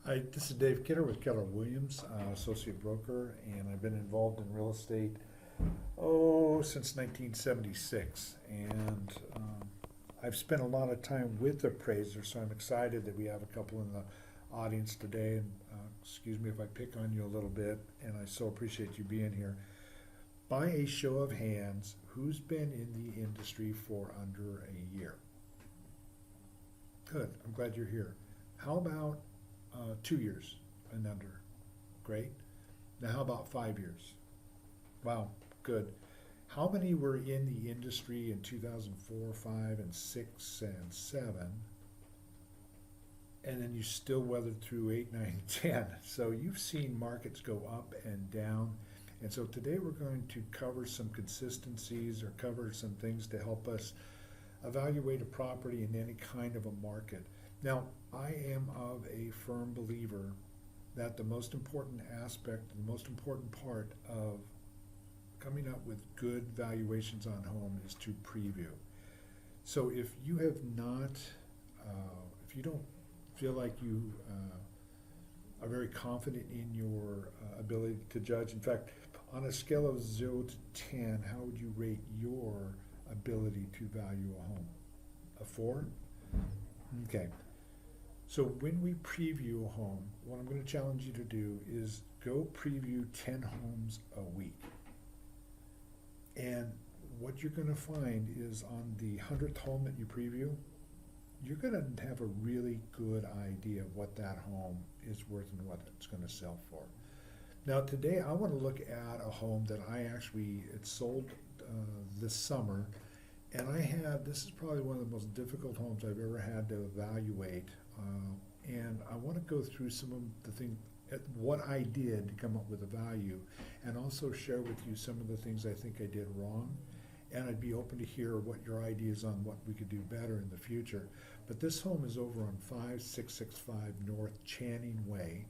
This is Dave Kidder with Keller Williams, associate broker, and I've been involved in real estate, since 1976. And I've spent a lot of time with appraisers, so I'm excited that we have a couple in the audience today. And excuse me if I pick on you a little bit, and I so appreciate you being here. By a show of hands, who's been in the industry for under a year? Good, I'm glad you're here. How about 2 years and under? Great. Now how about 5 years? Wow, good. How many were in the industry in 2004, 5, and 6, and 7? And then you still weathered through 8, 9, and 10. So you've seen markets go up and down. And so today we're going to cover some consistencies or cover some things to help us evaluate a property in any kind of a market. Now, I am of a firm believer that the most important aspect, the most important part of coming up with good valuations on home is to preview. So if you have not, if you don't feel like you are very confident in your ability to judge, in fact, on a scale of 0 to 10, how would you rate your ability to value a home? A 4? Okay. So when we preview a home, what I'm going to challenge you to do is go preview 10 homes a week. And what you're going to find is on the 100th home that you preview, you're going to have a really good idea of what that home is worth and what it's going to sell for. Now today I want to look at a home that it sold this summer, and this is probably one of the most difficult homes I've ever had to evaluate, and I want to go through some of the things, what I did to come up with a value, and also share with you some of the things I think I did wrong, and I'd be open to hear what your ideas on what we could do better in the future. But this home is over on 5665 North Channing Way.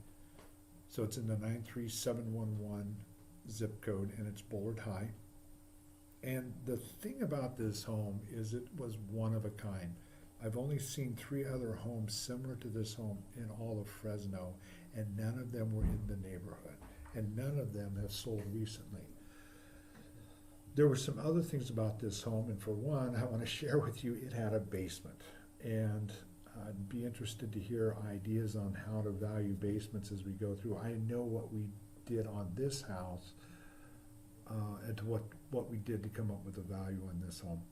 So it's in the 93711 zip code, and it's Bullard High. And the thing about this home is it was one of a kind. I've only seen 3 other homes similar to this home in all of Fresno, and none of them were in the neighborhood, and none of them have sold recently. There were some other things about this home, and for one, I want to share with you, it had a basement. And I'd be interested to hear ideas on how to value basements as we go through. I know what we did on this house and to what we did to come up with a value on this home.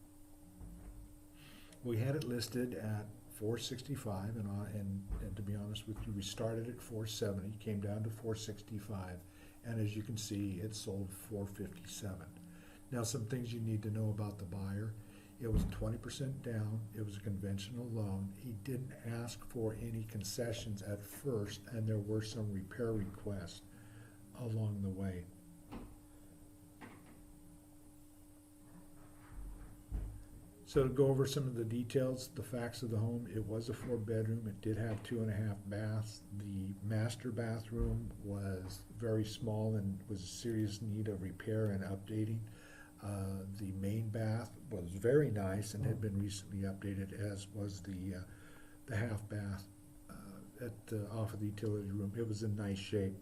We had it listed at $465, and to be honest with you, we started at $470, came down to $465, and as you can see, it sold $457. Now, some things you need to know about the buyer. It was 20% down. It was a conventional loan. He didn't ask for any concessions at first, and there were some repair requests along the way. So to go over some of the details, the facts of the home, it was a 4-bedroom. It did have 2.5 baths. The master bathroom was very small and was a serious need of repair and updating. The main bath was very nice and had been recently updated, as was the half bath off of the utility room. It was in nice shape.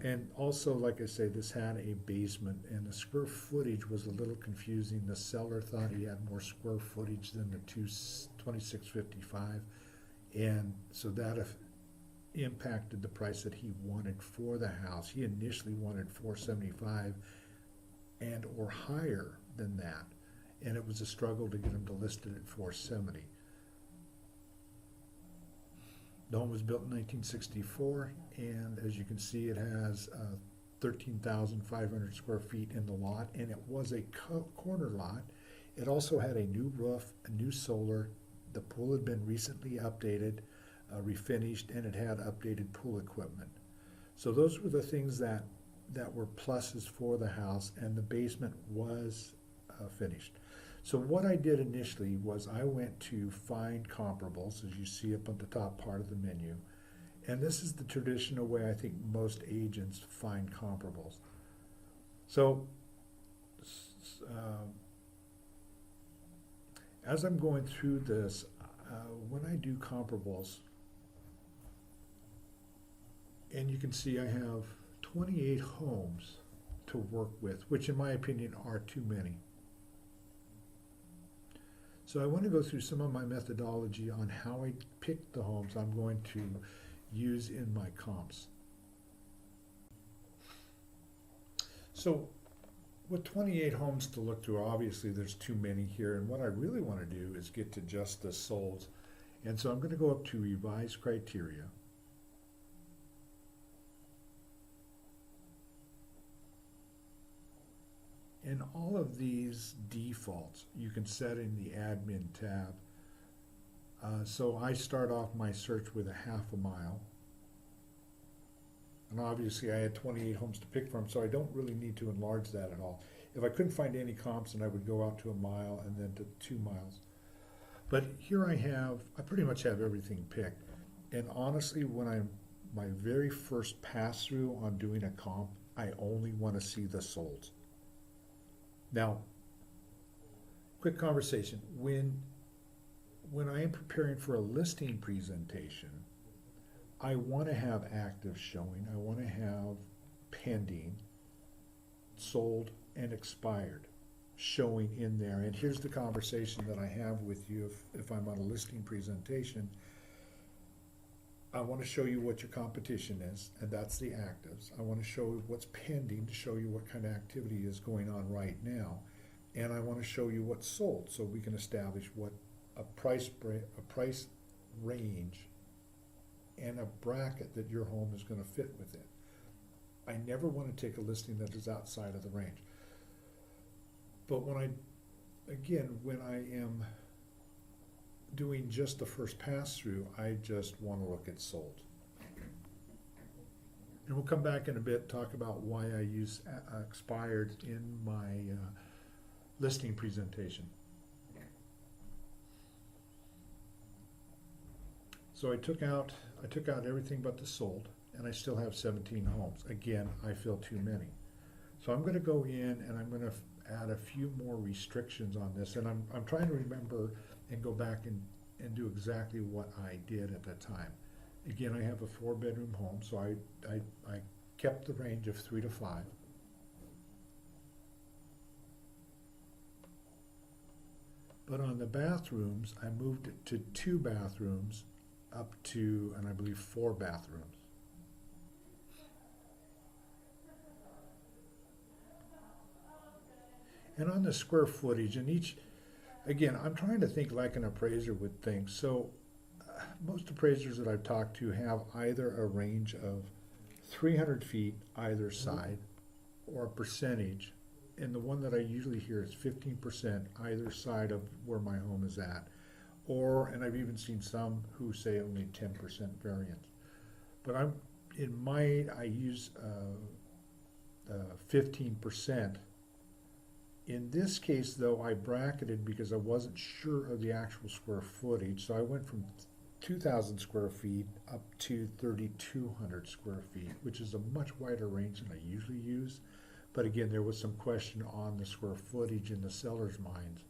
And also, like I say, this had a basement, and the square footage was a little confusing. The seller thought he had more square footage than the 2655, and so that impacted the price that he wanted for the house. He initially wanted $475 and or higher than that, and it was a struggle to get him to list it at $470. The home was built in 1964, and as you can see, it has 13,500 square feet in the lot, and it was a corner lot. It also had a new roof, a new solar. The pool had been recently updated, refinished, and it had updated pool equipment. So those were the things that were pluses for the house, and the basement was finished. So what I did initially was I went to find comparables, as you see up on the top part of the menu. And this is the traditional way I think most agents find comparables. So as I'm going through this, when I do comparables, And you can see I have 28 homes to work with, which in my opinion are too many. So I want to go through some of my methodology on how I pick the homes I'm going to use in my comps. So with 28 homes to look through, obviously there's too many here, and what I really want to do is get to just the solds. And so I'm going to go up to revise criteria. And all of these defaults you can set in the admin tab. So I start off my search with a half a mile. And obviously I had 28 homes to pick from, so I don't really need to enlarge that at all. If I couldn't find any comps, then I would go out to a mile and then to 2 miles. But here I pretty much have everything picked. And honestly, when my very first pass through on doing a comp, I only want to see the solds. Now, quick conversation. When I am preparing for a listing presentation, I want to have active showing. I want to have pending, sold, and expired showing in there. And here's the conversation that I have with you if I'm on a listing presentation. I want to show you what your competition is, and that's the actives. I want to show you what's pending to show you what kind of activity is going on right now. And I want to show you what's sold so we can establish what a price range and a bracket that your home is going to fit within. I never want to take a listing that is outside of the range. But when I am doing just the first pass through, I just want to look at sold. And we'll come back in a bit, talk about why I use expired in my listing presentation. So I took out everything but the sold, and I still have 17 homes. Again, I feel too many. So I'm going to go in and I'm going to add a few more restrictions on this, and I'm trying to remember and go back and do exactly what I did at that time. Again, I have a 4-bedroom home, so I kept the range of 3 to 5. But on the bathrooms, I moved it to 2 bathrooms up to, and I believe 4 bathrooms. And on the square footage, and again, I'm trying to think like an appraiser would think. So most appraisers that I've talked to have either a range of 300 feet either side or a percentage. And the one that I usually hear is 15% either side of where my home is at. And I've even seen some who say only 10% variance. But I use 15%. In this case, though, I bracketed because I wasn't sure of the actual square footage. So I went from 2,000 square feet up to 3,200 square feet, which is a much wider range than I usually use. But again, there was some question on the square footage in the seller's minds.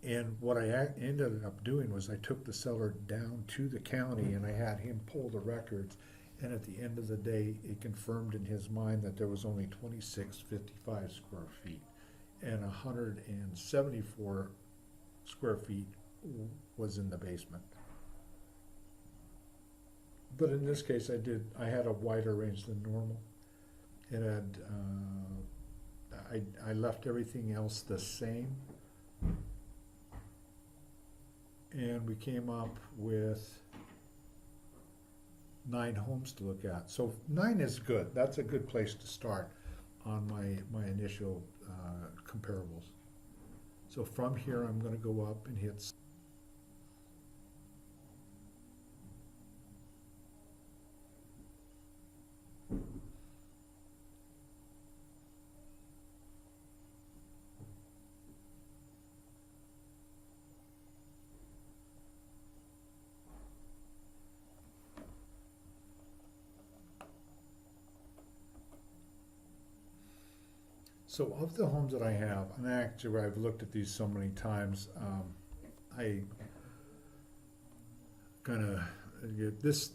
And what I ended up doing was I took the seller down to the county and I had him pull the records. And at the end of the day, it confirmed in his mind that there was only 2655 square feet. And 174 square feet was in the basement. But in this case, I had a wider range than normal. It had, I left everything else the same. And we came up with 9 homes to look at. So 9 is good. That's a good place to start on my initial comparables. So from here, I'm going to go up and hit. So of the homes that I have, and actually I've looked at these so many times, I kind of this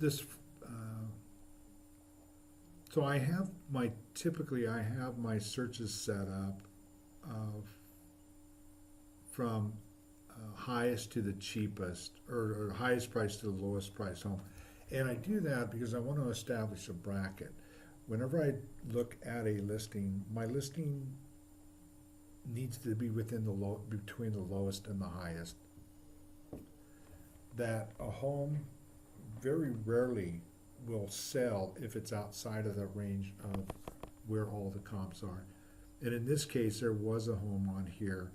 So typically I have my searches set up from highest to the cheapest, or highest price to the lowest price home. And I do that because I want to establish a bracket. Whenever I look at a listing, my listing needs to be between the lowest and the highest. That a home very rarely will sell if it's outside of the range of where all the comps are. And in this case, there was a home on here.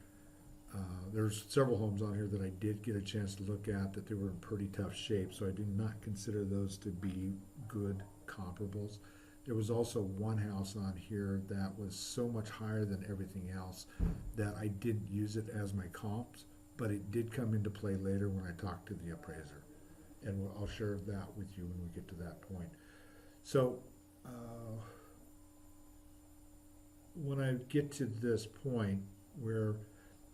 There's several homes on here that I did get a chance to look at that they were in pretty tough shape, so I do not consider those to be good comparables. There was also one house on here that was so much higher than everything else that I didn't use it as my comps, but it did come into play later when I talked to the appraiser. And I'll share that with you when we get to that point. So when I get to this point where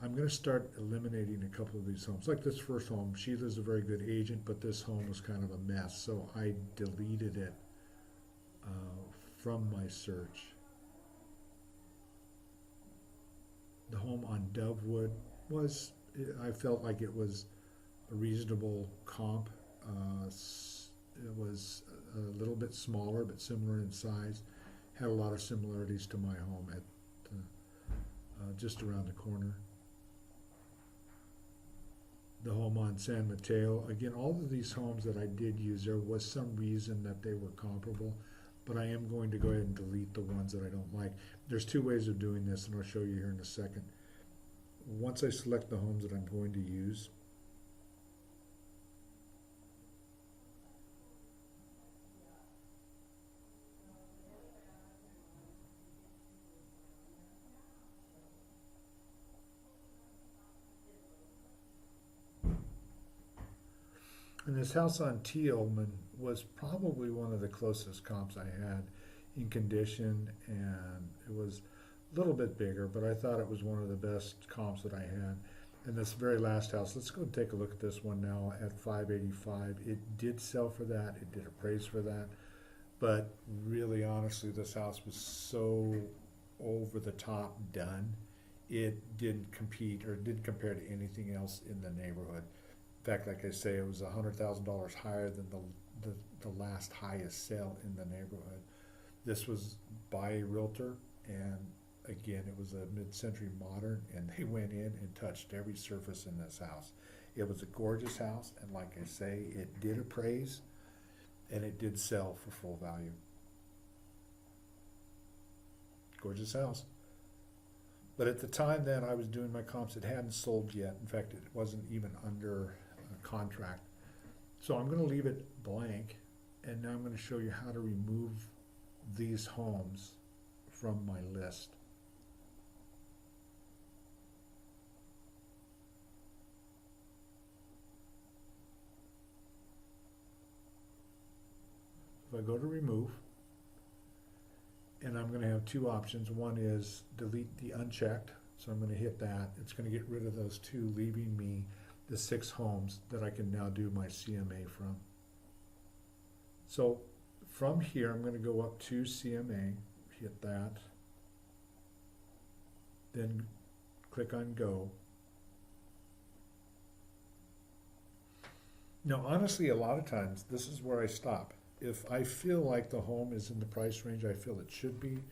I'm going to start eliminating a couple of these homes, like this first home, Sheila's a very good agent, but this home was kind of a mess, so I deleted it from my search. The home on Dovewood I felt like it was a reasonable comp. It was a little bit smaller, but similar in size. Had a lot of similarities to my home at just around the corner. The home on San Mateo, again, all of these homes that I did use, there was some reason that they were comparable, but I am going to go ahead and delete the ones that I don't like. There's two ways of doing this, and I'll show you here in a second. Once I select the homes that I'm going to use, and this house on Tealman was probably one of the closest comps I had in condition, and it was a little bit bigger, but I thought it was one of the best comps that I had. And this very last house, let's go and take a look at this one now at 585. It did sell for that, it did appraise for that, but really honestly, this house was so over the top done, it didn't compete or didn't compare to anything else in the neighborhood. In fact, like I say, it was $100,000 higher than the last highest sale in the neighborhood. This was by a realtor, and again, it was a mid-century modern, and they went in and touched every surface in this house. It was a gorgeous house, and like I say, it did appraise, and it did sell for full value. Gorgeous house. But at the time then I was doing my comps, it hadn't sold yet. In fact, it wasn't even under contract. So I'm going to leave it blank, and now I'm going to show you how to remove these homes from my list. If I go to remove, and I'm going to have two options. One is delete the unchecked, so I'm going to hit that. It's going to get rid of those two, leaving me the 6 homes that I can now do my CMA from. So from here, I'm going to go up to CMA, hit that, then click on go. Now, honestly, a lot of times, this is where I stop. If I feel like the home is in the price range I feel it should be,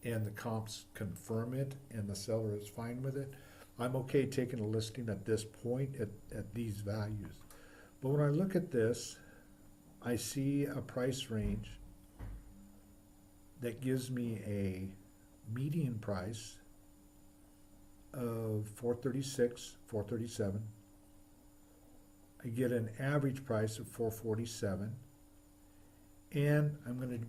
and the comps confirm it, and the seller is fine with it, I'm okay taking a listing at this point at these values. But when I look at this, I see a price range that gives me a median price of $436, $437. I get an average price of $447. And I'm going to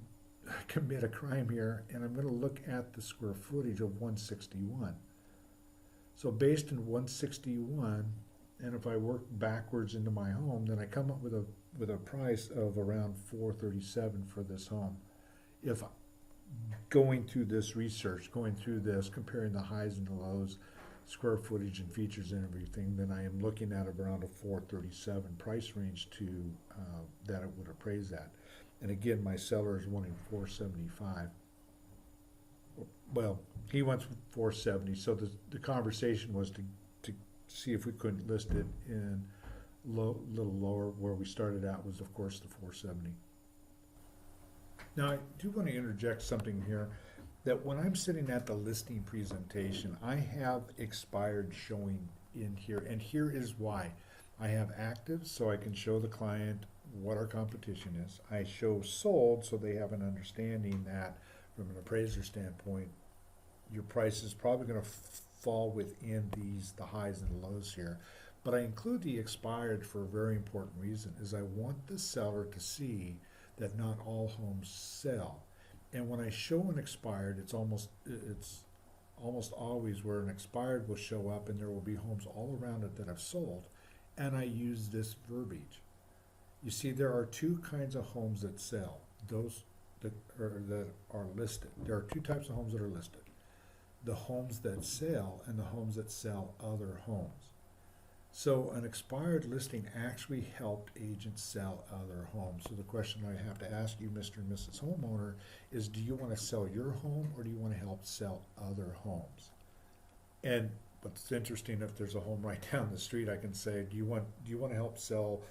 commit a crime here, and I'm going to look at the square footage of 161. So based on 161, and if I work backwards into my home, then I come up with a price of around 437 for this home. If going through this research, going through this, comparing the highs and the lows, square footage and features and everything, then I am looking at around a 437 price range to that it would appraise at. And again, my seller is wanting 475. Well, he wants 470, so the conversation was to see if we couldn't list it in little lower. Where we started out was, of course, the 470. Now, I do want to interject something here, that when I'm sitting at the listing presentation, I have expired showing in here, and here is why. I have active, so I can show the client what our competition is. I show sold, so they have an understanding that from an appraiser standpoint, your price is probably going to fall within the highs and lows here. But I include the expired for a very important reason, is I want the seller to see that not all homes sell. And when I show an expired, it's almost always where an expired will show up, and there will be homes all around it that have sold, and I use this verbiage. You see, there are two kinds of homes that sell. Those that are listed. There are two types of homes that are listed: the homes that sell and the homes that sell other homes. So an expired listing actually helped agents sell other homes. So the question I have to ask you, Mr. and Mrs. Homeowner, is do you want to sell your home, or do you want to help sell other homes? And what's interesting, if there's a home right down the street, I can say, do you want to help sell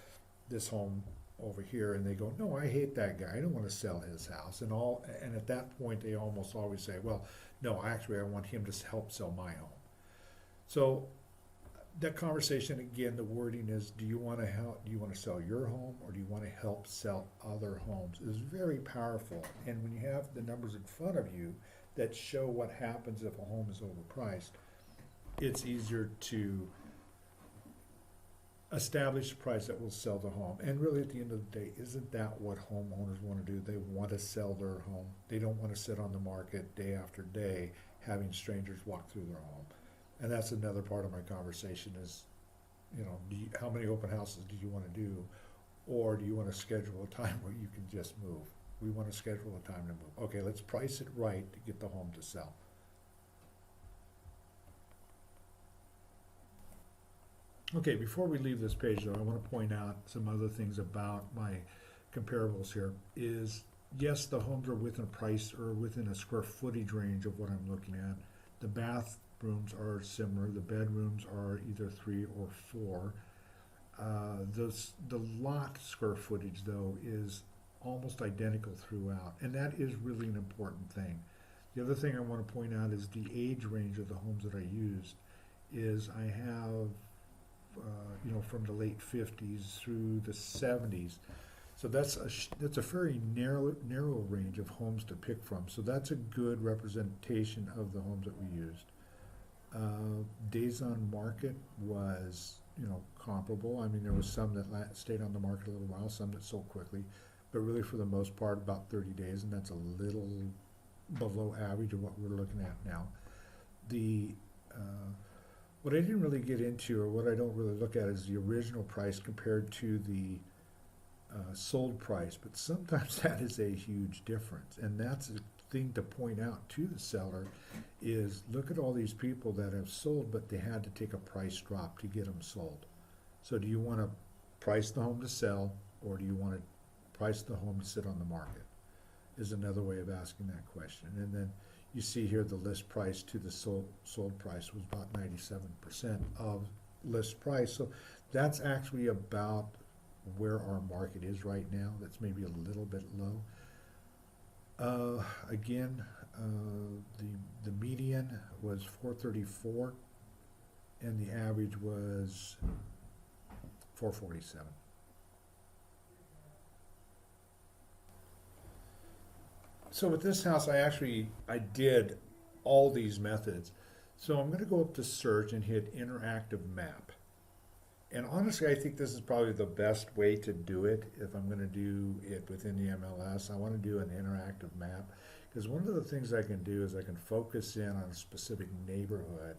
this home over here? And they go, no, I hate that guy. I don't want to sell his house. And at that point, they almost always say, well, no, actually, I want him to help sell my home. So that conversation, again, the wording is, do you want to sell your home, or do you want to help sell other homes? Is very powerful. And when you have the numbers in front of you that show what happens if a home is overpriced, it's easier to establish a price that will sell the home. And really, at the end of the day, isn't that what homeowners want to do? They want to sell their home. They don't want to sit on the market day after day having strangers walk through their home. And that's another part of my conversation is, how many open houses do you want to do? Or do you want to schedule a time where you can just move? We want to schedule a time to move. Okay, let's price it right to get the home to sell. Okay, before we leave this page, though, I want to point out some other things about my comparables here. Is, yes, the homes are within a price or within a square footage range of what I'm looking at. The bathrooms are similar. The bedrooms are either 3 or 4. The lot square footage, though, is almost identical throughout, and that is really an important thing. The other thing I want to point out is the age range of the homes that I used. Is I have from the late 50s through the 70s. So that's a very narrow range of homes to pick from. So that's a good representation of the homes that we used. Days on market was, comparable. I mean, there was some that stayed on the market a little while, some that sold quickly, but really for the most part about 30 days, and that's a little below average of what we're looking at now. What I didn't really get into, or what I don't really look at, is the original price compared to the sold price, but sometimes that is a huge difference, and that's a thing to point out to the seller, is look at all these people that have sold, but they had to take a price drop to get them sold. So do you want to price the home to sell, or do you want to price the home to sit on the market, is another way of asking that question. And then you see here the list price to the sold price was about 97% of list price. So that's actually about where our market is right now. That's maybe a little bit low. Again, the median was 434, and the average was 447. So with this house, I did all these methods. So I'm going to go up to search and hit interactive map. And honestly, I think this is probably the best way to do it. If I'm going to do it within the MLS, I want to do an interactive map, because one of the things I can do is I can focus in on a specific neighborhood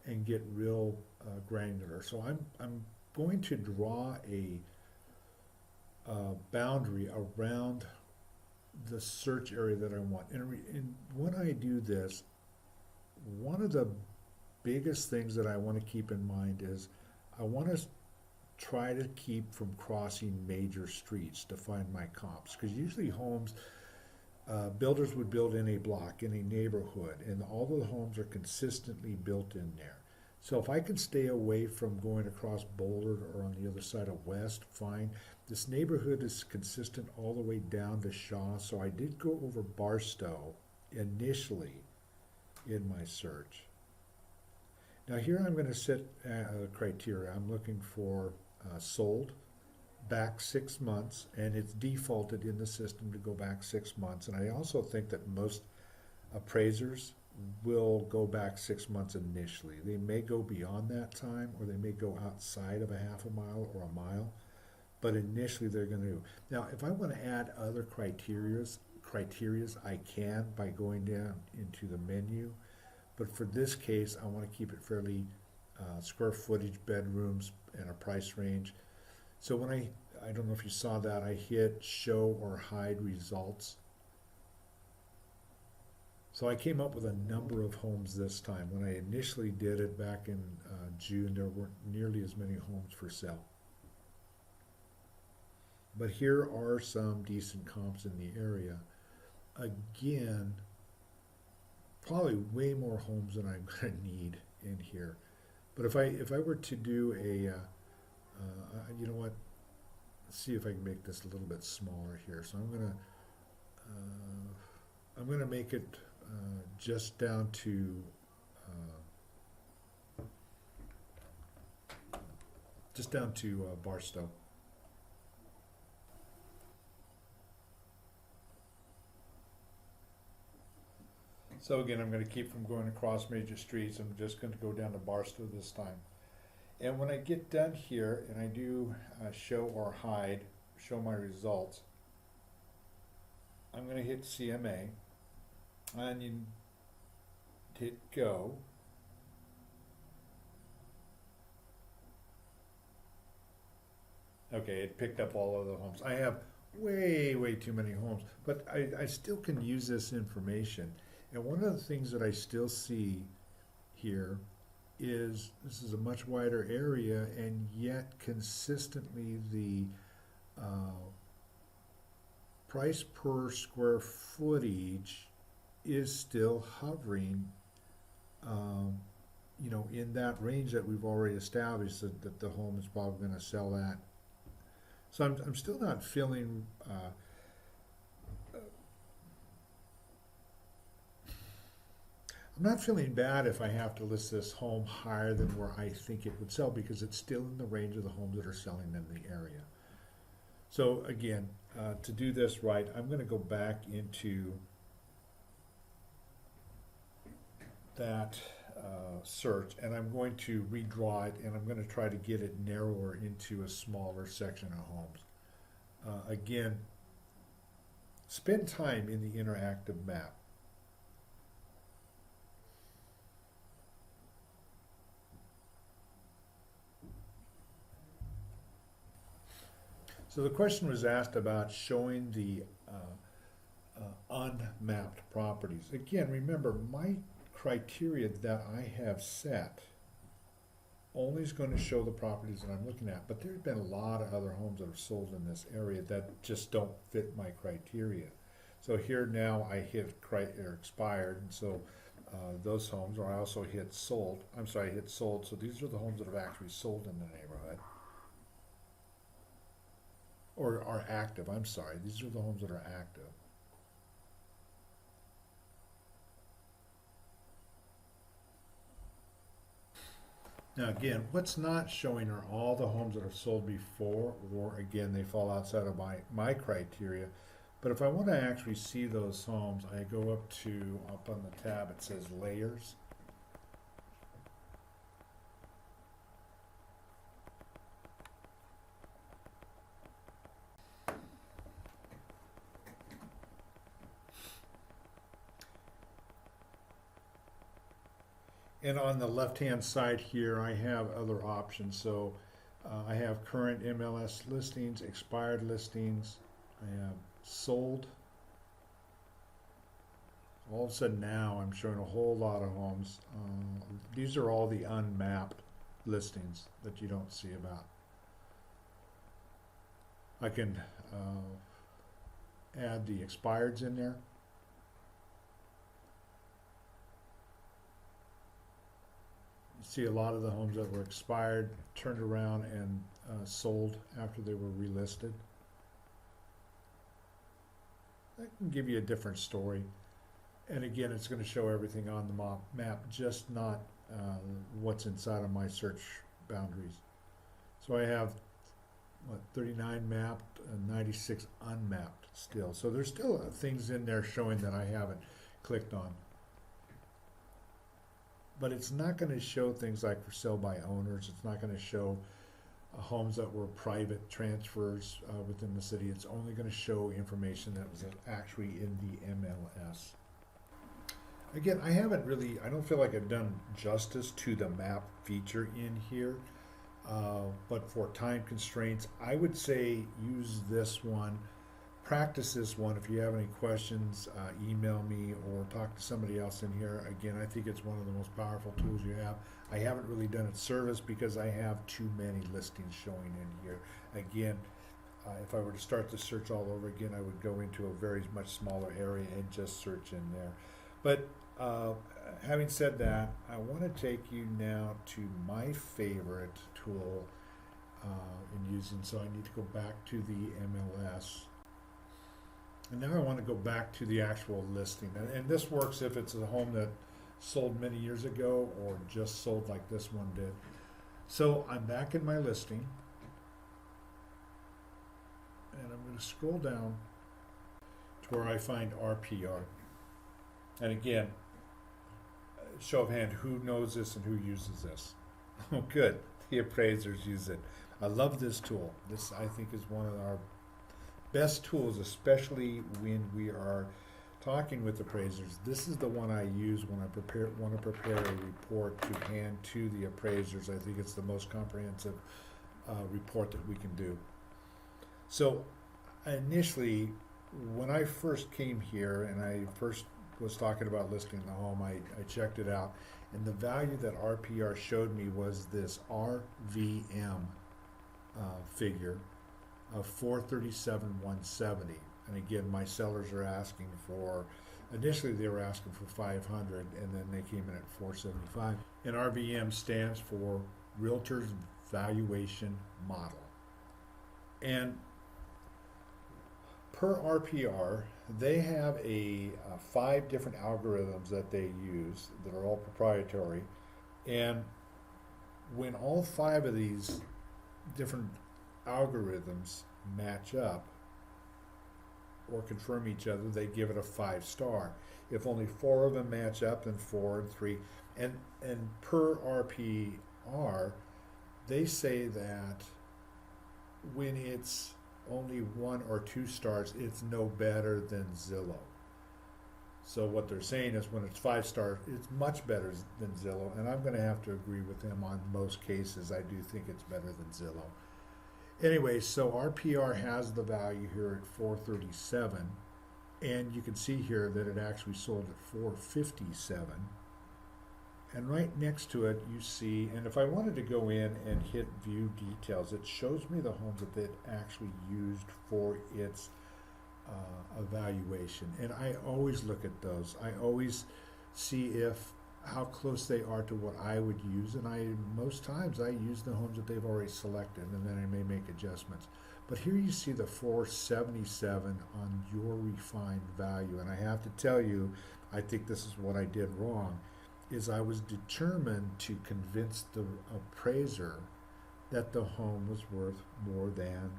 and get real granular. So I'm going to draw a boundary around the search area that I want. And when I do this, one of the biggest things that I want to keep in mind is I want to try to keep from crossing major streets to find my comps, because usually homes, builders would build in a block, in a neighborhood, and all of the homes are consistently built in there. So if I can stay away from going across Boulder or on the other side of West, fine. This neighborhood is consistent all the way down to Shaw, so I did go over Barstow initially in my search. Now here I'm going to set criteria. I'm looking for sold back 6 months, and it's defaulted in the system to go back 6 months. And I also think that most appraisers will go back 6 months initially. They may go beyond that time, or they may go outside of a half a mile or a mile, but initially they're going to do. Now, if I want to add other criterias, I can by going down into the menu. But for this case, I want to keep it fairly square footage, bedrooms, and a price range. So when I don't know if you saw that, I hit show or hide results. So I came up with a number of homes this time. When I initially did it back in June, there weren't nearly as many homes for sale. But here are some decent comps in the area. Again, probably way more homes than I'm going to need in here. But if I were to do a, you know what? Let's see if I can make this a little bit smaller here. So I'm gonna make it just down to Barstow. So again, I'm going to keep from going across major streets. I'm just going to go down to Barstow this time. And when I get done here and I do show or hide, show my results, I'm going to hit CMA and you hit go. Okay, it picked up all of the homes. I have way too many homes, but I still can use this information. And one of the things that I still see here is this is a much wider area, and yet consistently the price per square footage is still hovering, you know, in that range that we've already established that the home is probably going to sell at. So I'm still not feeling I'm not feeling bad if I have to list this home higher than where I think it would sell, because it's still in the range of the homes that are selling in the area. So again, to do this right, I'm going to go back into that search, and I'm going to redraw it, and I'm going to try to get it narrower into a smaller section of homes. Again, spend time in the interactive map. So the question was asked about showing the unmapped properties. Again, remember, my criteria that I have set only is going to show the properties that I'm looking at, but there's been a lot of other homes that have sold in this area that just don't fit my criteria. So here now I hit expired, and so those homes, or I also hit sold. I'm sorry, I hit sold. So these are the homes that have actually sold in the neighborhood. Or are active, I'm sorry. These are the homes that are active. Now again, what's not showing are all the homes that have sold before, or again, they fall outside of my criteria. But if I want to actually see those homes, I go up on the tab, it says layers. And on the left-hand side here, I have other options. So I have current MLS listings, expired listings, I have sold. All of a sudden now I'm showing a whole lot of homes. These are all the unmapped listings that you don't see about. I can add the expireds in there. You see a lot of the homes that were expired turned around and sold after they were relisted. That can give you a different story. And again, it's going to show everything on the map, just not what's inside of my search boundaries. So I have, 39 mapped and 96 unmapped still. So there's still things in there showing that I haven't clicked on. But it's not going to show things like for sale by owners. It's not going to show homes that were private transfers within the city. It's only going to show information that was actually in the MLS. Again, I don't feel like I've done justice to the map feature in here. But for time constraints, I would say use this one, practice this one. If you have any questions, email me or talk to somebody else in here. Again, I think it's one of the most powerful tools you have. I haven't really done it service because I have too many listings showing in here. Again, if I were to start the search all over again, I would go into a very much smaller area and just search in there. But having said that, I want to take you now to my favorite tool in using, so I need to go back to the MLS. And now I want to go back to the actual listing. And this works if it's a home that sold many years ago or just sold like this one did. So I'm back in my listing. And I'm going to scroll down to where I find RPR. And again, show of hand, who knows this and who uses this? Oh, good. The appraisers use it. I love this tool. This, I think, is one of our best tools, especially when we are talking with appraisers. This is the one I use when I want to prepare a report to hand to the appraisers. I think it's the most comprehensive report that we can do. So initially, when I first came here and I first was talking about listing the home, I checked it out, and the value that RPR showed me was this RVM figure of 437,170. And again, my sellers are asking for, initially they were asking for 500, and then they came in at 475. And RVM stands for Realtors Valuation Model. And per RPR, they have 5 different algorithms that they use that are all proprietary. And when all 5 of these different algorithms match up or confirm each other, they give it a 5-star. If only 4 of them match up, then 4 and 3. And per RPR, they say that when it's only 1 or 2 stars, it's no better than Zillow. So what they're saying is when it's 5 stars, it's much better than Zillow, and I'm going to have to agree with them on most cases. I do think it's better than Zillow. Anyway, so RPR has the value here at 437, and you can see here that it actually sold at 457. And right next to it, you see, and if I wanted to go in and hit view details, it shows me the homes that it actually used for its evaluation. And I always look at those. I always see how close they are to what I would use, and most times I use the homes that they've already selected, and then I may make adjustments. But here you see the 477 on your refined value, and I have to tell you, I think this is what I did wrong, is I was determined to convince the appraiser that the home was worth more than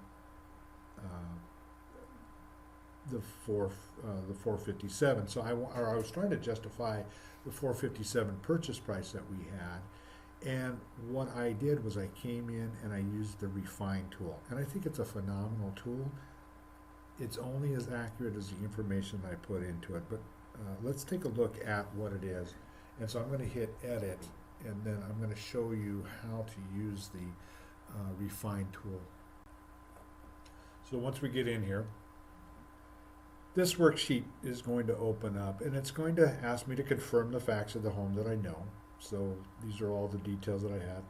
the 457. So I was trying to justify the 457 purchase price that we had, and what I did was I came in and I used the refine tool, and I think it's a phenomenal tool. It's only as accurate as the information I put into it, but let's take a look at what it is. And so I'm going to hit edit, and then I'm going to show you how to use the refine tool. So once we get in here, this worksheet is going to open up, and it's going to ask me to confirm the facts of the home that I know. So these are all the details that I have.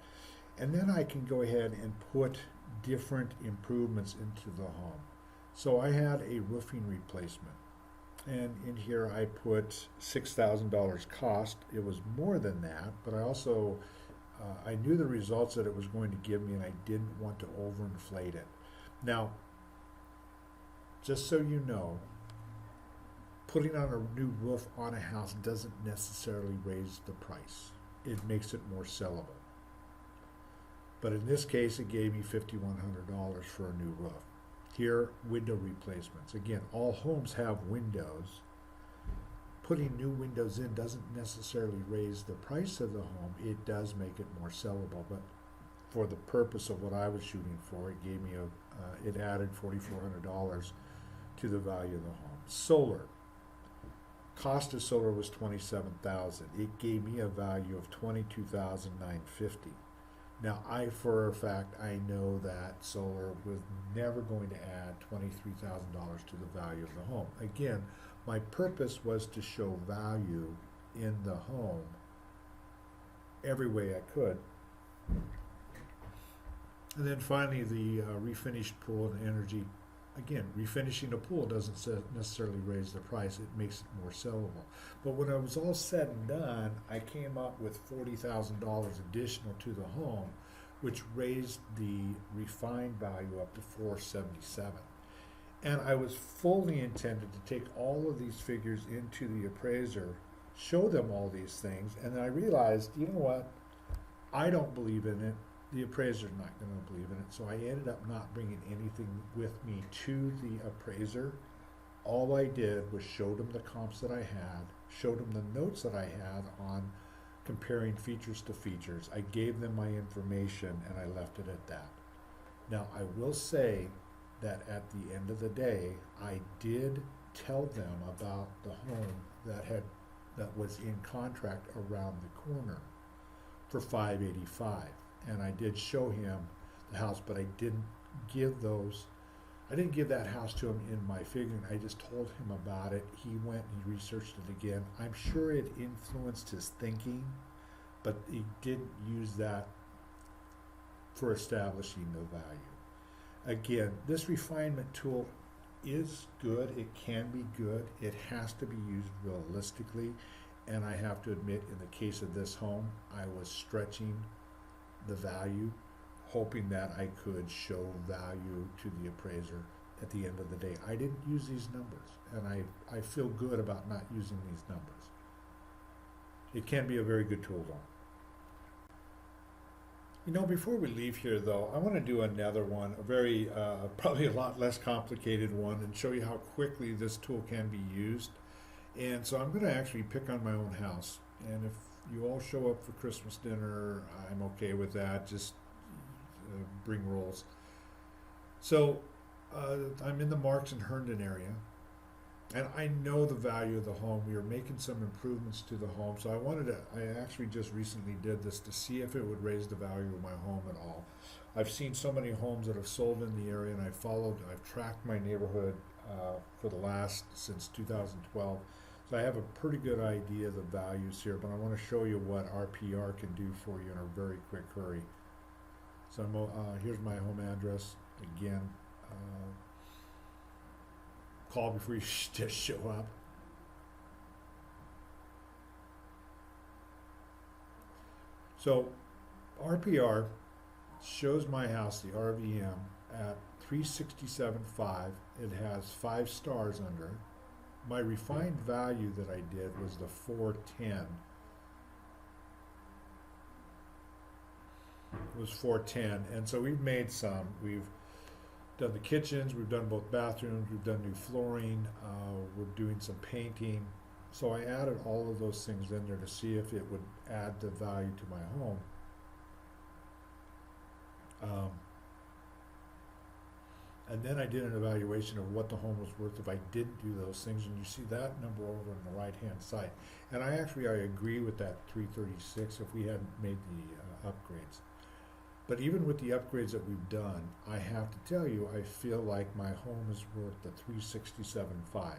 And then I can go ahead and put different improvements into the home. So I had a roofing replacement, and in here I put $6,000 cost. It was more than that, but I also I knew the results that it was going to give me, and I didn't want to overinflate it. Now, just so you know, putting on a new roof on a house doesn't necessarily raise the price. It makes it more sellable. But in this case, it gave me $5,100 for a new roof. Here, window replacements. Again, all homes have windows. Putting new windows in doesn't necessarily raise the price of the home. It does make it more sellable, but for the purpose of what I was shooting for, it gave me it added $4,400 to the value of the home. Solar. Cost of solar was $27,000. It gave me a value of $22,950. Now, for a fact, I know that solar was never going to add $23,000 to the value of the home. Again, my purpose was to show value in the home every way I could. And then finally, the refinished pool and energy. Again, refinishing a pool doesn't necessarily raise the price. It makes it more sellable. But when it was all said and done, I came up with $40,000 additional to the home, which raised the refined value up to $477. And I was fully intended to take all of these figures into the appraiser, show them all these things, and then I realized, you know what? I don't believe in it. The appraiser's not going to believe in it. So I ended up not bringing anything with me to the appraiser. All I did was showed him the comps that I had, showed him the notes that I had on comparing features to features. I gave them my information and I left it at that. Now, I will say that at the end of the day, I did tell them about the home that was in contract around the corner for $585. And I did show him the house, but I didn't give that house to him in my figuring. I just told him about it. He went and he researched it again. I'm sure it influenced his thinking, but he didn't use that for establishing the value. Again, this refinement tool is good. It can be good. It has to be used realistically. And I have to admit, in the case of this home, I was stretching the value, hoping that I could show value to the appraiser at the end of the day. I didn't use these numbers, and I feel good about not using these numbers. It can be a very good tool, though. You know, before we leave here, though, I want to do another one, a very, probably a lot less complicated one, and show you how quickly this tool can be used. And so I'm going to actually pick on my own house, and if you all show up for Christmas dinner, I'm okay with that. Just bring rolls. So I'm in the Marks and Herndon area, and I know the value of the home. We are making some improvements to the home, so I actually just recently did this to see if it would raise the value of my home at all. I've seen so many homes that have sold in the area, and I've tracked my neighborhood since 2012. So I have a pretty good idea of the values here, but I want to show you what RPR can do for you in a very quick hurry. So here's my home address. Again, call before you just show up. So RPR shows my house, the RVM, at 367.5. It has 5 stars under it. My refined value that I did was the 410. It was 410, and so we've made some. We've done the kitchens, we've done both bathrooms, we've done new flooring, we're doing some painting. So I added all of those things in there to see if it would add the value to my home. And then I did an evaluation of what the home was worth if I didn't do those things, and you see that number over on the right-hand side. And I agree with that 336 if we hadn't made the upgrades. But even with the upgrades that we've done, I have to tell you, I feel like my home is worth the 367.5.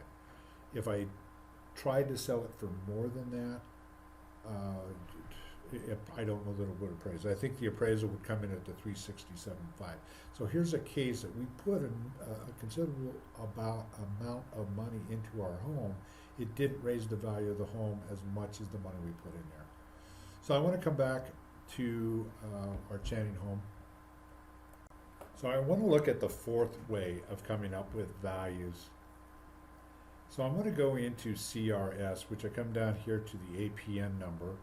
If I tried to sell it for more than that, if, I don't know that it would appraise. I think the appraisal would come in at the 367.5. So here's a case that we put a considerable amount of money into our home. It didn't raise the value of the home as much as the money we put in there. So I want to come back to our Channing home. So I want to look at the fourth way of coming up with values. So I'm going to go into CRS, which I come down here to the APN number,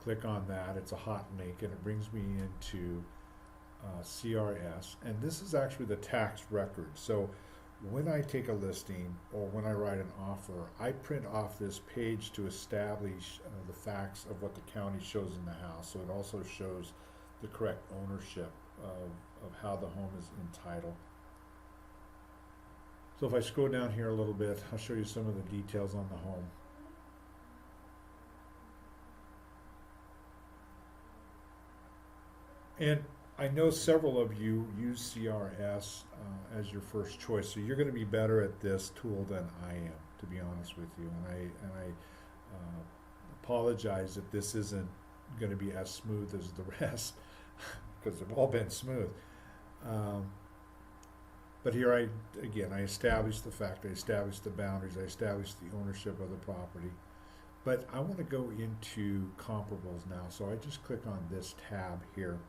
click on that, it's a hot link, and it brings me into CRS, and this is actually the tax record. So when I take a listing or when I write an offer, I print off this page to establish the facts of what the county shows in the house. So it also shows the correct ownership of how the home is entitled. So if I scroll down here a little bit, I'll show you some of the details on the home. And I know several of you use CRS as your first choice, so you're going to be better at this tool than I am, to be honest with you. And I apologize that this isn't going to be as smooth as the rest, because they've all been smooth. But here I established the fact, I established the boundaries, I established the ownership of the property. But I want to go into comparables now, so I just click on this tab here.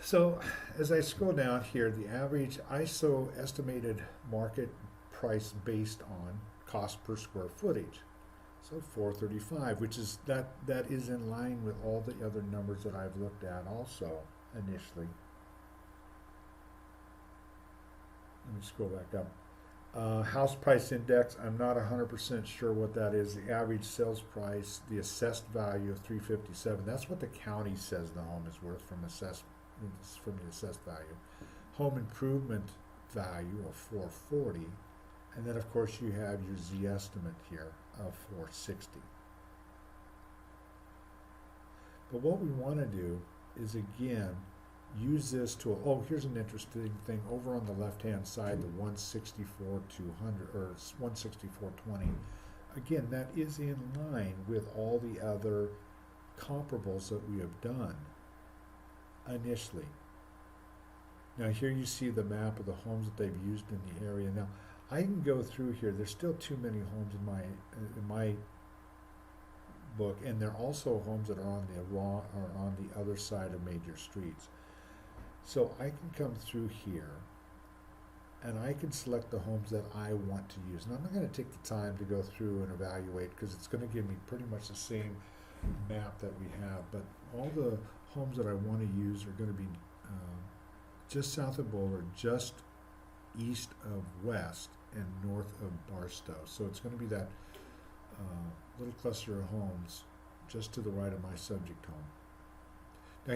So as I scroll down here, the average ISO estimated market price based on cost per square footage. So 435, which is that is in line with all the other numbers that I've looked at also initially. Let me scroll back up. House price index, I'm not 100% sure what that is. The average sales price, the assessed value of 357. That's what the county says the home is worth from the assessed value. Home improvement value of 440. And then of course you have your Z estimate here of 460. But what we want to do is again use this tool. Oh, here's an interesting thing over on the left hand side, the 164,200 or 164,20. Again, that is in line with all the other comparables that we have done initially. Now here you see the map of the homes that they've used in the area. Now I can go through here. There's still too many homes in my book, and there are also homes that are on the other side of major streets. So I can come through here, and I can select the homes that I want to use. And I'm not going to take the time to go through and evaluate because it's going to give me pretty much the same map that we have. But all the homes that I want to use are going to be just south of Boulder, just east of West, and north of Barstow. So it's going to be that little cluster of homes just to the right of my subject home. Now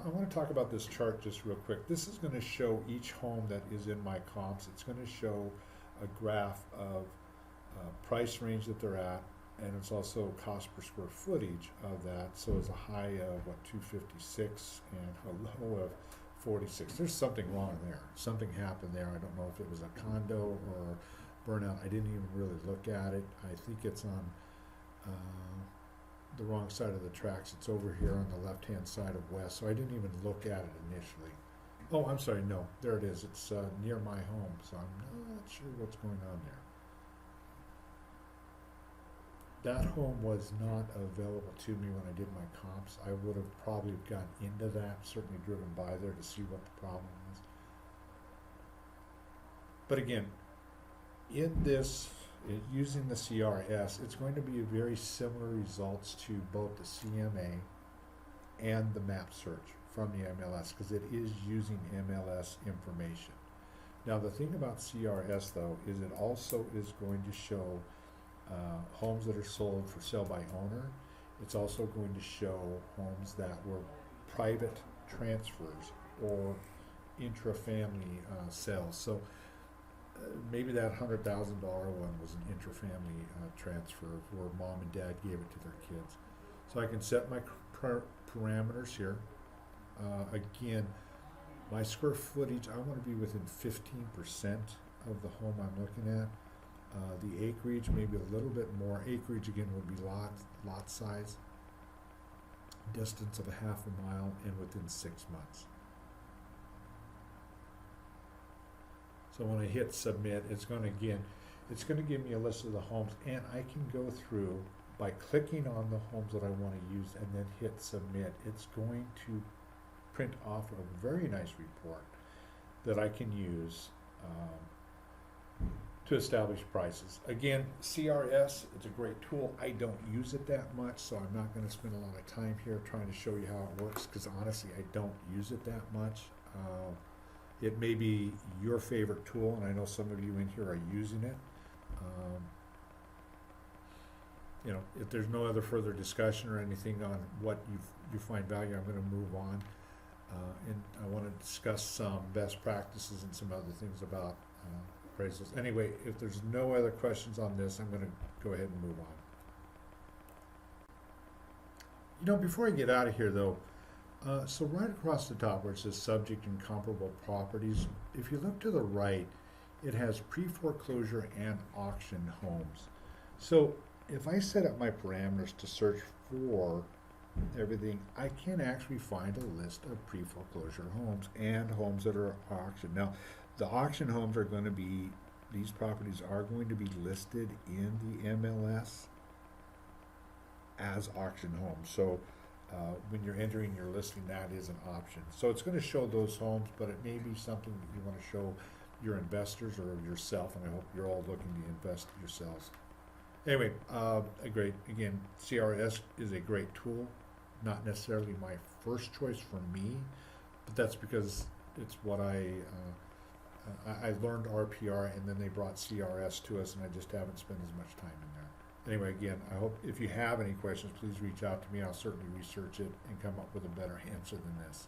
I want to talk about this chart just real quick. This is going to show each home that is in my comps. It's going to show a graph of price range that they're at, and it's also cost per square footage of that. So it's a high of 256 and a low of 46. There's something wrong there. Something happened there. I don't know if it was a condo or burnout. I didn't even really look at it. I think it's on the wrong side of the tracks. It's over here on the left-hand side of West, so I didn't even look at it initially. Oh, I'm sorry, no, there it is. It's near my home, so I'm not sure what's going on there. That home was not available to me when I did my comps. I would have probably gotten into that, certainly driven by there to see what the problem was. But again, in this, using the CRS, it's going to be very similar results to both the CMA and the map search from the MLS, because it is using MLS information. Now the thing about CRS though is it also is going to show homes that are sold for sale by owner. It's also going to show homes that were private transfers or intra-family sales. So maybe that $100,000 one was an intra-family transfer where mom and dad gave it to their kids. So I can set my parameters here. Again, My square footage, I wanna be within 15% of the home I'm looking at. The acreage, maybe a little bit more. Acreage again would be lot size, distance of a half a mile, and within 6 months. So when I hit submit, it's gonna give me a list of the homes, and I can go through by clicking on the homes that I wanna use and then hit submit. It's going to print off a very nice report that I can use to establish prices. Again, CRS, it's a great tool. I don't use it that much, so I'm not gonna spend a lot of time here trying to show you how it works, because honestly, I don't use it that much. It may be your favorite tool, and I know some of you in here are using it. You know, if there's no other further discussion or anything on what you find value, I'm gonna move on. And I wanna discuss some best practices and some other things about appraisals. Anyway, if there's no other questions on this, I'm gonna go ahead and move on. You know, before I get out of here though, so right across the top where it says subject and comparable properties, if you look to the right, it has pre-foreclosure and auction homes. So if I set up my parameters to search for everything, I can actually find a list of pre-foreclosure homes and homes that are auctioned. Now, the auction homes are going to be, these properties are going to be listed in the MLS as auction homes. So when you're entering your listing, that is an option. So it's going to show those homes, but it may be something that you want to show your investors or yourself, and I hope you're all looking to invest yourselves. Anyway, again, CRS is a great tool, not necessarily my first choice for me, but that's because it's what I learned RPR, and then they brought CRS to us, and I just haven't spent as much time in there. Anyway, again, I hope if you have any questions, please reach out to me. I'll certainly research it and come up with a better answer than this.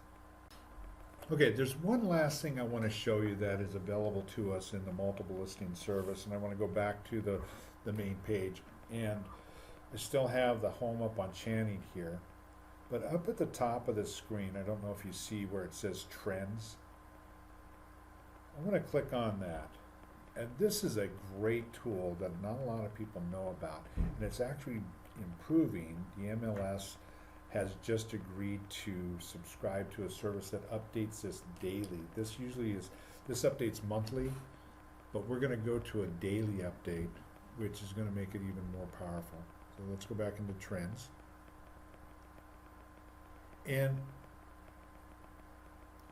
Okay, there's one last thing I want to show you that is available to us in the multiple listing service, and I want to go back to the main page. And I still have the home up on Channing here, but up at the top of the screen, I don't know if you see where it says trends. I'm going to click on that. And this is a great tool that not a lot of people know about, and it's actually improving. The MLS has just agreed to subscribe to a service that updates this daily. This updates monthly, but we're going to go to a daily update, which is going to make it even more powerful. So let's go back into trends. And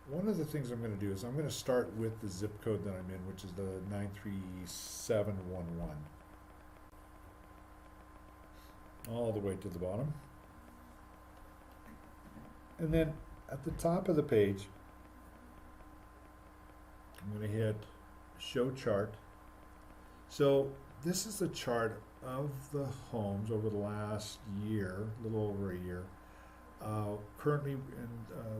one of the things I'm going to do is I'm going to start with the zip code that I'm in, which is the 93711. All the way to the bottom. And then at the top of the page, I'm going to hit show chart. So this is a chart of the homes over the last year, a little over a year. Currently in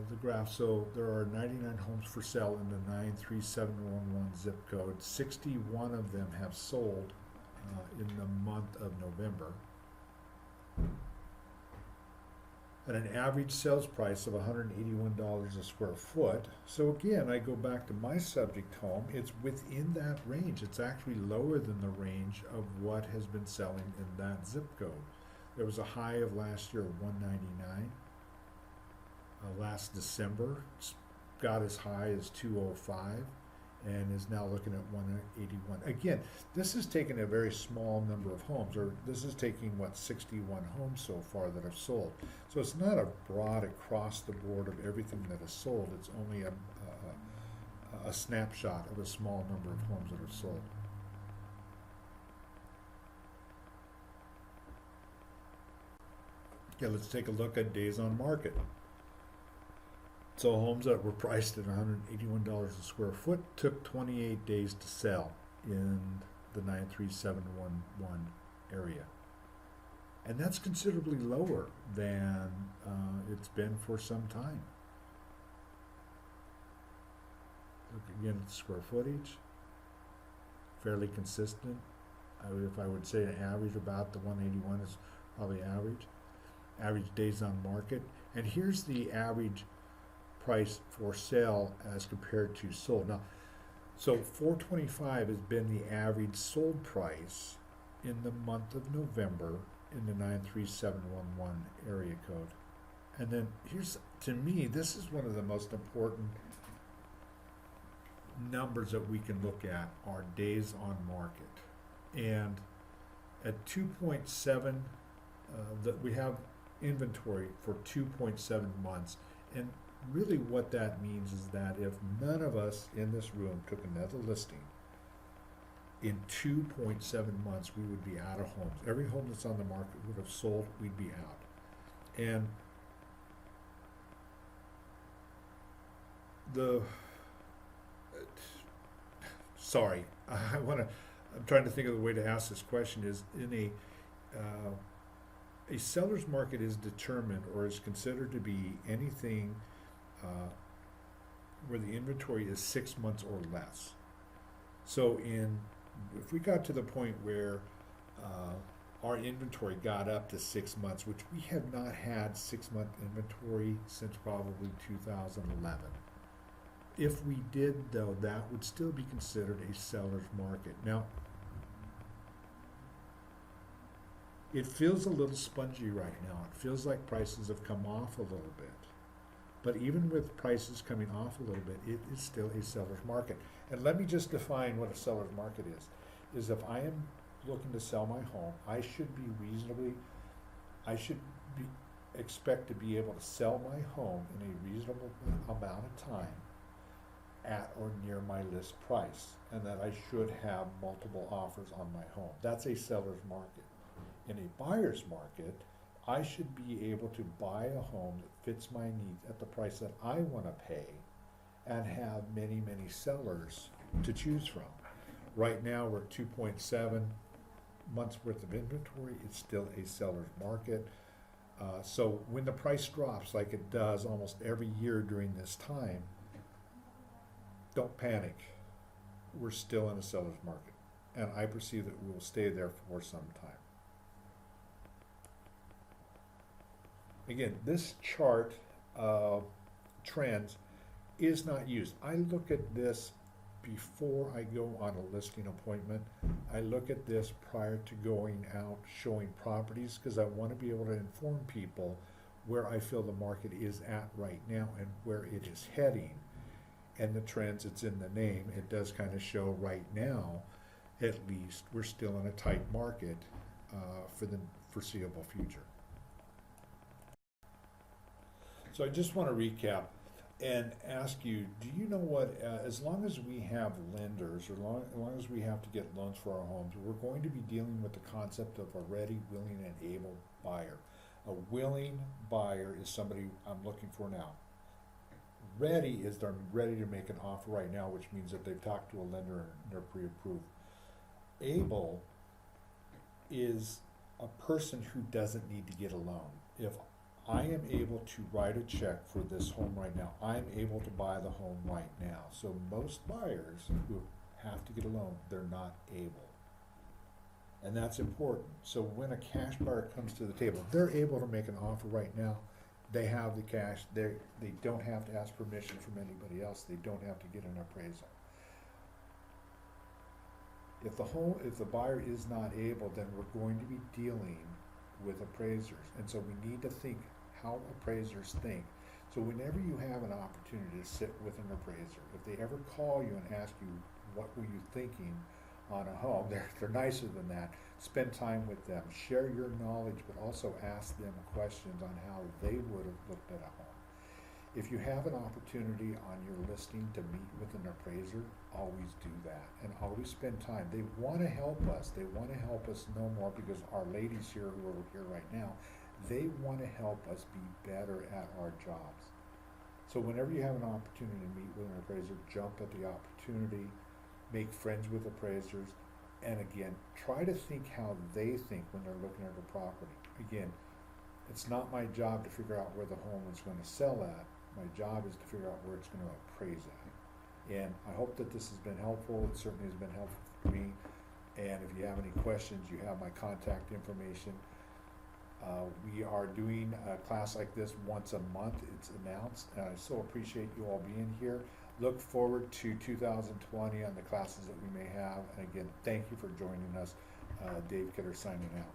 the graph, so there are 99 homes for sale in the 93711 zip code. 61 of them have sold in the month of November. At an average sales price of $181 a square foot. So again, I go back to my subject home. It's within that range. It's actually lower than the range of what has been selling in that zip code. There was a high of last year of 199. Last December, got as high as 205 and is now looking at 181. Again, this is taking a very small number of homes, or this is taking, 61 homes so far that have sold. So it's not a broad across the board of everything that is sold. It's only a snapshot of a small number of homes that are sold. Okay, let's take a look at days on market. So homes that were priced at $181 a square foot took 28 days to sell in the 93711 area. And that's considerably lower than it's been for some time. Look again at the square footage, fairly consistent. If I would say an average, about the 181 is probably average. Average days on market. And here's the average price for sale as compared to sold. Now, so 425 has been the average sold price in the month of November in the 93711 area code. And then here's, to me, this is one of the most important numbers that we can look at are days on market. And at 2.7, that we have inventory for 2.7 months. And really what that means is that if none of us in this room took another listing, in 2.7 months we would be out of homes. Every home that's on the market would have sold, we'd be out. And sorry, I'm trying to think of the way to ask this question, is in a seller's market is determined or is considered to be anything where the inventory is 6 months or less. So if we got to the point where our inventory got up to 6 months, which we have not had 6-month inventory since probably 2011. If we did, though, that would still be considered a seller's market. Now, it feels a little spongy right now. It feels like prices have come off a little bit. But even with prices coming off a little bit, it is still a seller's market. And let me just define what a seller's market is if I am looking to sell my home, I should expect to be able to sell my home in a reasonable amount of time at or near my list price, and that I should have multiple offers on my home. That's a seller's market. In a buyer's market, I should be able to buy a home that fits my needs at the price that I want to pay and have many, many sellers to choose from. Right now, we're at 2.7 months worth of inventory. It's still a seller's market. So when the price drops like it does almost every year during this time, don't panic. We're still in a seller's market, and I perceive that we will stay there for some time. Again, this chart of trends is not used. I look at this before I go on a listing appointment. I look at this prior to going out showing properties, because I want to be able to inform people where I feel the market is at right now and where it is heading. And the trends, it's in the name, it does kind of show right now, at least, we're still in a tight market for the foreseeable future. So I just want to recap and ask you, do you know what, as long as we have lenders, or as long as we have to get loans for our homes, we're going to be dealing with the concept of a ready, willing, and able buyer. A willing buyer is somebody I'm looking for now. Ready is they're ready to make an offer right now, which means that they've talked to a lender and they're pre-approved. Able is a person who doesn't need to get a loan. If I am able to write a check for this home right now, I'm able to buy the home right now. So most buyers who have to get a loan, they're not able. And that's important. So when a cash buyer comes to the table, they're able to make an offer right now. They have the cash. They don't have to ask permission from anybody else. They don't have to get an appraisal. If the buyer is not able, then we're going to be dealing with appraisers. And so we need to think how appraisers think. So whenever you have an opportunity to sit with an appraiser, if they ever call you and ask you, what were you thinking on a home, they're nicer than that. Spend time with them, share your knowledge, but also ask them questions on how they would have looked at a home. If you have an opportunity on your listing to meet with an appraiser, always do that, and always spend time. They want to help us. They want to help us know more, because our ladies here who are here right now, they want to help us be better at our jobs. So whenever you have an opportunity to meet with an appraiser, jump at the opportunity, make friends with appraisers, and again, try to think how they think when they're looking at a property. Again, it's not my job to figure out where the home is going to sell at. My job is to figure out where it's going to appraise at. And I hope that this has been helpful. It certainly has been helpful for me. And if you have any questions, you have my contact information. We are doing a class like this once a month. It's announced, and I so appreciate you all being here. Look forward to 2020 on the classes that we may have. And again, thank you for joining us. Dave Kidder signing out.